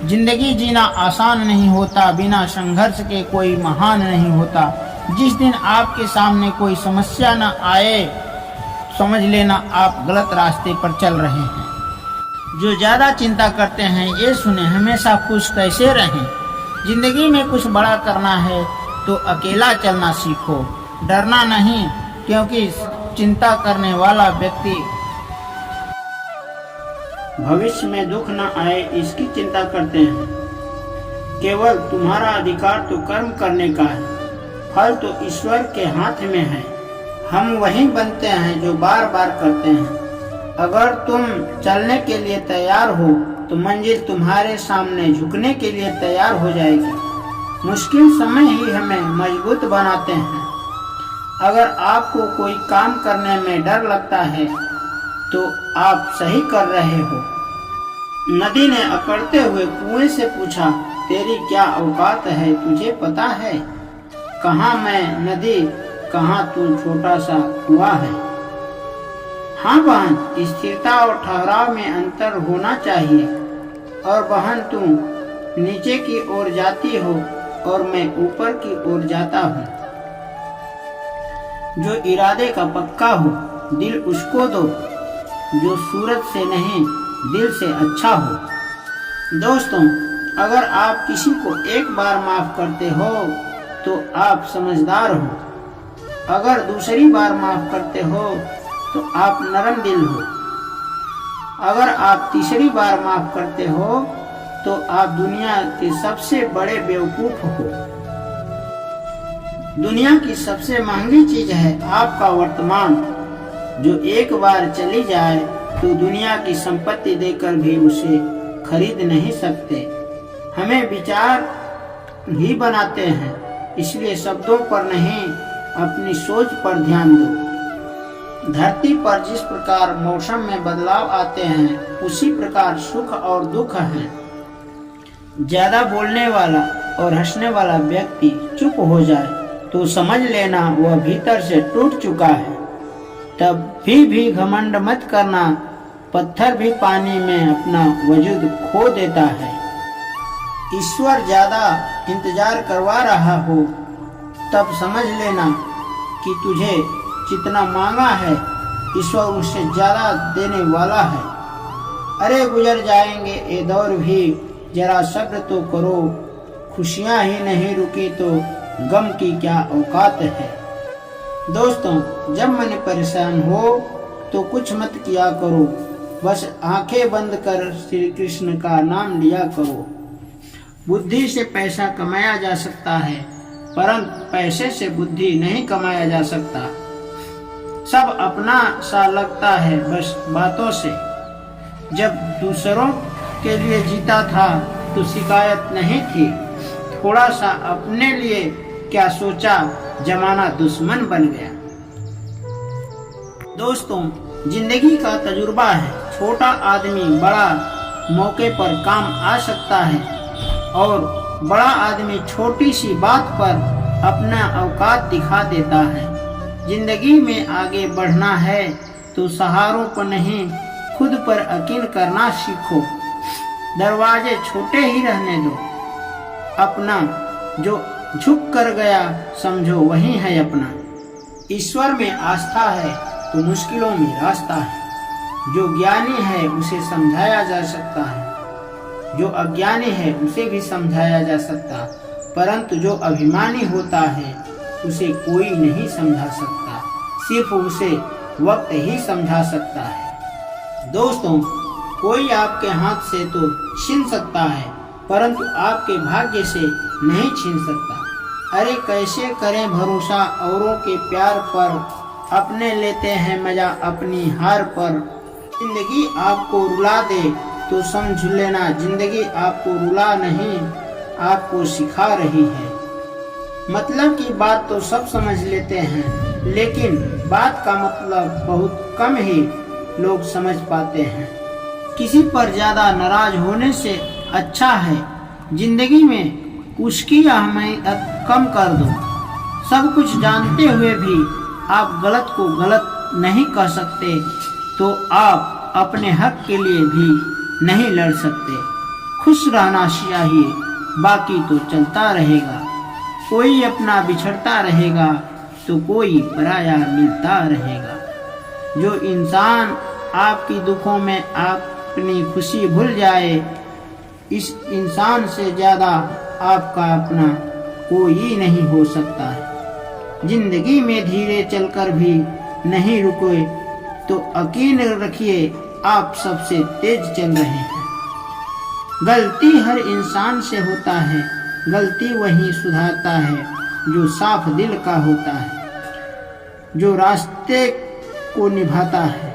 जिंदगी जीना आसान नहीं होता, बिना संघर्ष के कोई महान नहीं होता। जिस दिन आपके सामने कोई समस्या न आए, समझ लेना आप गलत रास्ते पर चल रहे हैं। जो ज़्यादा चिंता करते हैं ये सुने, हमेशा खुश कैसे रहें। जिंदगी में कुछ बड़ा करना है तो अकेला चलना सीखो, डरना नहीं, क्योंकि चिंता करने वाला व्यक्ति भविष्य में दुख न आए इसकी चिंता करते हैं। केवल तुम्हारा अधिकार तो कर्म करने का है, फल तो ईश्वर के हाथ में है। हम वही बनते हैं जो बार बार करते हैं। अगर तुम चलने के लिए तैयार हो तो मंजिल तुम्हारे सामने झुकने के लिए तैयार हो जाएगी। मुश्किल समय ही हमें मजबूत बनाते हैं। अगर आपको कोई काम करने में डर लगता है तो आप सही कर रहे हो। नदी ने अकड़ते हुए कुएं से पूछा, तेरी क्या औकात है, तुझे पता है? कहाँ मैं नदी, कहाँ तू छोटा सा कुआं है। हाँ बहन, स्थिरता और ठहराव में अंतर होना चाहिए। और बहन, तुम नीचे की ओर जाती हो और मैं ऊपर की ओर जाता हूँ। जो इरादे का पक्का हो दिल उसको दो, जो सूरत से नहीं दिल से अच्छा हो। दोस्तों, अगर आप किसी को एक बार माफ करते हो तो आप समझदार हो। अगर दूसरी बार माफ करते हो तो आप नरम दिल हो। अगर आप तीसरी बार माफ करते हो तो आप दुनिया के सबसे बड़े बेवकूफ हो। दुनिया की सबसे महंगी चीज है आपका वर्तमान, जो एक बार चली जाए तो दुनिया की संपत्ति देकर भी उसे खरीद नहीं सकते। हमें विचार ही बनाते हैं, इसलिए शब्दों पर नहीं अपनी सोच पर ध्यान दो। धरती पर जिस प्रकार मौसम में बदलाव आते हैं उसी प्रकार सुख और दुख हैं। ज्यादा बोलने वाला और हंसने वाला व्यक्ति चुप हो जाए तो समझ लेना वह भीतर से टूट चुका है। तब भी घमंड मत करना, पत्थर भी पानी में अपना वजूद खो देता है। ईश्वर ज्यादा इंतजार करवा रहा हो तब समझ लेना कि तुझे जितना मांगा है ईश्वर उससे ज्यादा देने वाला है। अरे गुजर जाएंगे ये दौर भी, जरा सब्र तो करो। खुशियां ही नहीं रुकी तो गम की क्या औकात है। दोस्तों, जब मन परेशान हो तो कुछ मत किया करो, बस आंखें बंद कर श्री कृष्ण का नाम लिया करो। बुद्धि से पैसा कमाया जा सकता है, परंतु पैसे से बुद्धि नहीं कमाया जा सकता। सब अपना सा लगता है बस बातों से। जब दूसरों के लिए जीता था तो शिकायत नहीं थी, थोड़ा सा अपने लिए क्या सोचा, जमाना दुश्मन बन गया। दोस्तों, जिंदगी का तजुर्बा है, छोटा आदमी बड़ा मौके पर काम आ सकता है और बड़ा आदमी छोटी सी बात पर अपना औकात दिखा देता है। जिंदगी में आगे बढ़ना है तो सहारों पर नहीं खुद पर यकीन करना सीखो। दरवाजे छोटे ही रहने दो, अपना जो झुक कर गया समझो वही है अपना। ईश्वर में आस्था है तो मुश्किलों में रास्ता है। जो ज्ञानी है उसे समझाया जा सकता है, जो अज्ञानी है उसे भी समझाया जा सकता, परंतु जो अभिमानी होता है उसे कोई नहीं समझा सकता, सिर्फ उसे वक्त ही समझा सकता है। दोस्तों, कोई आपके हाथ से तो छीन सकता है परंतु आपके भाग्य से नहीं छीन सकता। अरे कैसे करें भरोसा औरों के प्यार पर, अपने लेते हैं मजा अपनी हार पर। जिंदगी आपको रुला दे तो समझ लेना जिंदगी आपको रुला नहीं, आपको सिखा रही है। मतलब की बात तो सब समझ लेते हैं, लेकिन बात का मतलब बहुत कम ही लोग समझ पाते हैं। किसी पर ज्यादा नाराज होने से अच्छा है जिंदगी में उसकी अहमियत कम कर दो। सब कुछ जानते हुए भी आप गलत को गलत नहीं कह सकते तो आप अपने हक के लिए भी नहीं लड़ सकते। खुश रहना चाहिए, बाकी तो चलता रहेगा। कोई अपना बिछड़ता रहेगा तो कोई पराया मिलता रहेगा। जो इंसान आपकी दुखों में अपनी खुशी भूल जाए, इस इंसान से ज्यादा आपका अपना कोई नहीं हो सकता है। जिंदगी में धीरे चलकर भी नहीं रुके तो यकीन रखिए आप सबसे तेज चल रहे हैं। गलती हर इंसान से होता है, गलती वही सुधारता है जो साफ दिल का होता है, जो रास्ते को निभाता है।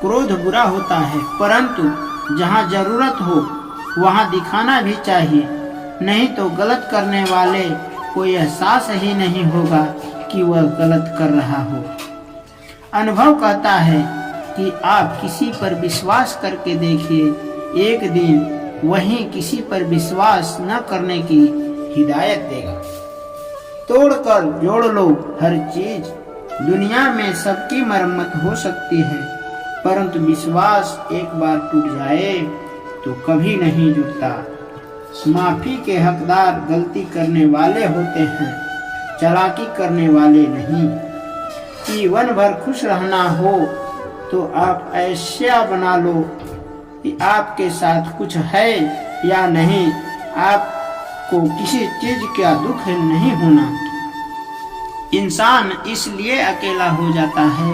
क्रोध बुरा होता है, परंतु जहाँ जरूरत हो वहाँ दिखाना भी चाहिए, नहीं तो गलत करने वाले को एहसास ही नहीं होगा कि वह गलत कर रहा हो। अनुभव कहता है कि आप किसी पर विश्वास करके देखिए, एक दिन वही किसी पर विश्वास न करने की हिदायत देगा। तोड़कर जोड़ लो हर चीज, दुनिया में सबकी मरम्मत हो सकती है, परंतु विश्वास एक बार टूट जाए तो कभी नहीं जुड़ता। माफी के हकदार गलती करने वाले होते हैं, चालाकी करने वाले नहीं। जीवन भर खुश रहना हो तो आप ऐसा बना लो कि आपके साथ कुछ है या नहीं, आपको किसी चीज का दुख नहीं होना। इंसान इसलिए अकेला हो जाता है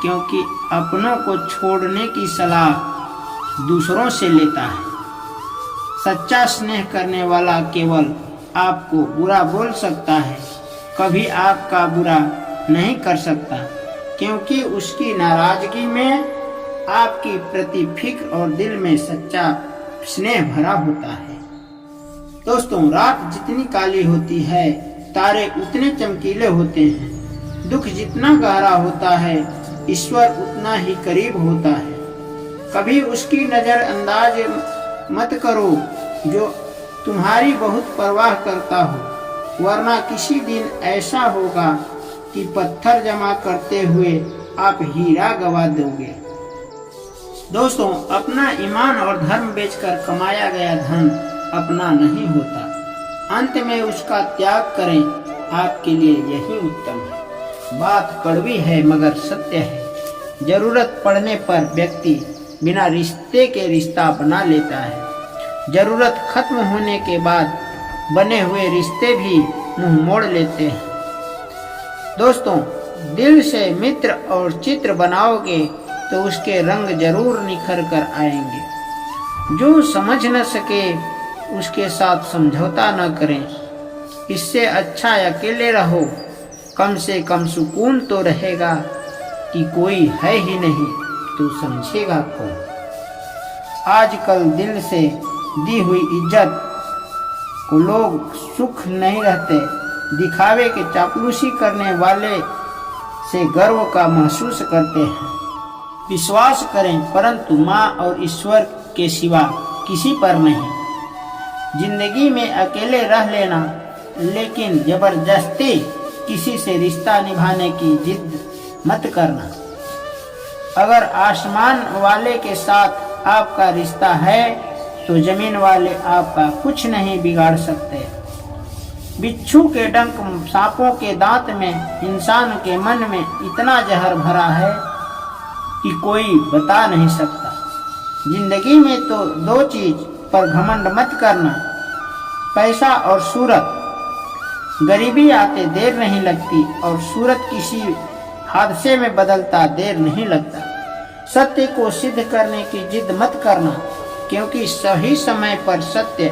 क्योंकि अपनों को छोड़ने की सलाह दूसरों से लेता है। सच्चा स्नेह करने वाला केवल आपको बुरा बोल सकता है, कभी आपका बुरा नहीं कर सकता, क्योंकि उसकी नाराजगी में आपकी प्रति फिक्र और दिल में सच्चा स्नेह भरा होता है। दोस्तों, रात जितनी काली होती है तारे उतने चमकीले होते हैं। दुख जितना गहरा होता है ईश्वर उतना ही करीब होता है। कभी उसकी नजरअंदाज मत करो जो तुम्हारी बहुत परवाह करता हो, वरना किसी दिन ऐसा होगा कि पत्थर जमा करते हुए आप हीरा गवा दोगे। दोस्तों, अपना ईमान और धर्म बेचकर कमाया गया धन अपना नहीं होता, अंत में उसका त्याग करें, आपके लिए यही उत्तम है। बात कड़वी है मगर सत्य है। जरूरत पड़ने पर व्यक्ति बिना रिश्ते के रिश्ता बना लेता है। जरूरत खत्म होने के बाद बने हुए रिश्ते भी मुंह मोड़ लेते हैं। दोस्तों, दिल से मित्र और चित्र बनाओगे तो उसके रंग जरूर निखर कर आएंगे। जो समझ न सके उसके साथ समझौता न करें। इससे अच्छा अकेले रहो, कम से कम सुकून तो रहेगा कि कोई है ही नहीं तो समझेगा कौन। आजकल दिल से दी हुई इज्जत को लोग सुख नहीं रहते, दिखावे के चापलूसी करने वाले से गर्व का महसूस करते हैं। विश्वास करें, परंतु माँ और ईश्वर के सिवा किसी पर नहीं। जिंदगी में अकेले रह लेना, लेकिन जबरदस्ती किसी से रिश्ता निभाने की जिद मत करना। अगर आसमान वाले के साथ आपका रिश्ता है तो जमीन वाले आपका कुछ नहीं बिगाड़ सकते। बिच्छू के डंक, सांपों के दांत में, इंसान के मन में इतना जहर भरा है कि कोई बता नहीं सकता। जिंदगी में तो दो चीज पर घमंड मत करना, पैसा और सूरत। गरीबी आते देर नहीं लगती और सूरत किसी हादसे में बदलता देर नहीं लगता। सत्य को सिद्ध करने की जिद मत करना, क्योंकि सही समय पर सत्य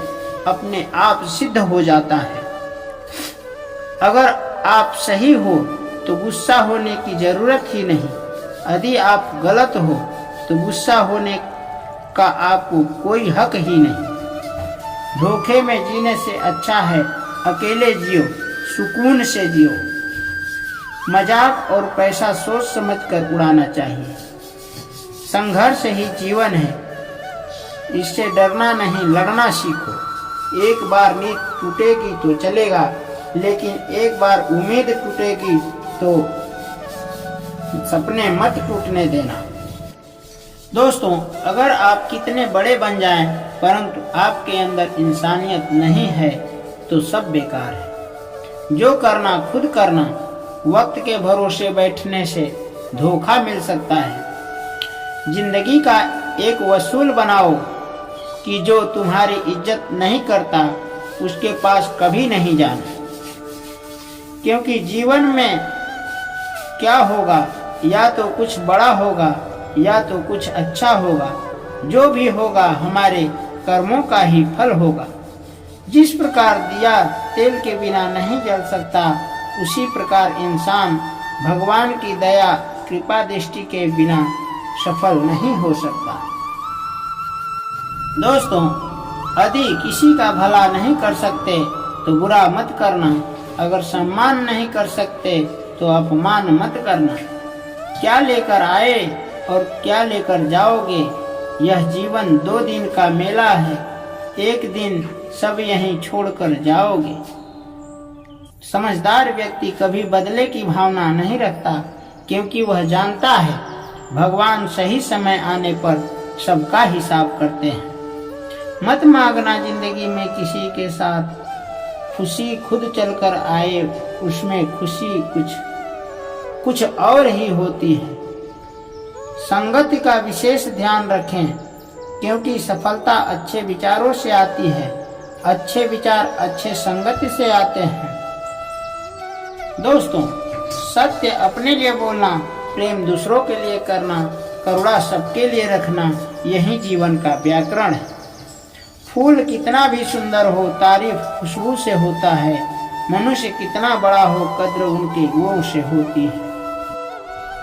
अपने आप सिद्ध हो जाता है। अगर आप सही हो तो गुस्सा होने की जरूरत ही नहीं। यदि आप गलत हो तो गुस्सा होने का आपको कोई हक ही नहीं। धोखे में जीने से अच्छा है अकेले जियो, सुकून से जियो। मजाक और पैसा सोच समझकर उड़ाना चाहिए। संघर्ष ही जीवन है, इससे डरना नहीं, लड़ना सीखो। एक बार नींद टूटेगी तो चलेगा, लेकिन एक बार उम्मीद टूटेगी तो सपने मत टूटने देना। दोस्तों, अगर आप कितने बड़े बन जाएं, परंतु आपके अंदर इंसानियत नहीं है तो सब बेकार है। जो करना खुद करना, वक्त के भरोसे बैठने से धोखा मिल सकता है। जिंदगी का एक वसूल बनाओ कि जो तुम्हारी इज्जत नहीं करता उसके पास कभी नहीं जाना, क्योंकि जीवन में क्या होगा, या तो कुछ बड़ा होगा या तो कुछ अच्छा होगा। जो भी होगा हमारे कर्मों का ही फल होगा। जिस प्रकार दिया तेल के बिना नहीं जल सकता, उसी प्रकार इंसान भगवान की दया कृपा दृष्टि के बिना सफल नहीं हो सकता। दोस्तों, यदि किसी का भला नहीं कर सकते तो बुरा मत करना। अगर सम्मान नहीं कर सकते तो अपमान मत करना। क्या लेकर आए और क्या लेकर जाओगे, यह जीवन 2 दिन का मेला है। एक दिन सब यहीं छोड़कर जाओगे। समझदार व्यक्ति कभी बदले की भावना नहीं रखता, क्योंकि वह जानता है भगवान सही समय आने पर सबका हिसाब करते हैं। मत मांगना जिंदगी में किसी के साथ खुशी खुद चलकर आए, उसमें खुशी कुछ और ही होती है। संगति का विशेष ध्यान रखें, क्योंकि सफलता अच्छे विचारों से आती है। अच्छे विचार अच्छे संगति से आते हैं। दोस्तों, सत्य अपने लिए बोलना, प्रेम दूसरों के लिए करना, करुणा सबके लिए रखना, यही जीवन का व्याकरण है। फूल कितना भी सुंदर हो, तारीफ खुशबू से होता है। मनुष्य कितना बड़ा हो, कद्र उनके गुणों से होती है।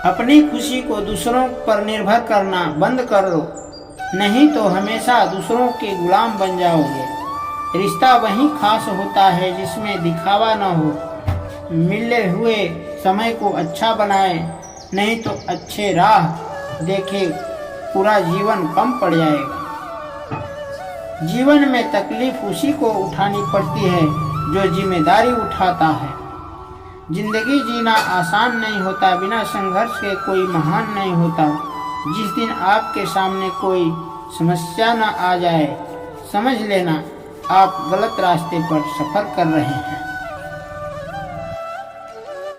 अपनी खुशी को दूसरों पर निर्भर करना बंद कर दो, नहीं तो हमेशा दूसरों के गुलाम बन जाओगे। रिश्ता वही खास होता है जिसमें दिखावा न हो। मिले हुए समय को अच्छा बनाए, नहीं तो अच्छे राह देखे पूरा जीवन कम पड़ जाएगा। जीवन में तकलीफ उसी को उठानी पड़ती है जो जिम्मेदारी उठाता है। जिंदगी जीना आसान नहीं होता, बिना संघर्ष के कोई महान नहीं होता। जिस दिन आपके सामने कोई समस्या न आ जाए, समझ लेना आप गलत रास्ते पर सफर कर रहे हैं।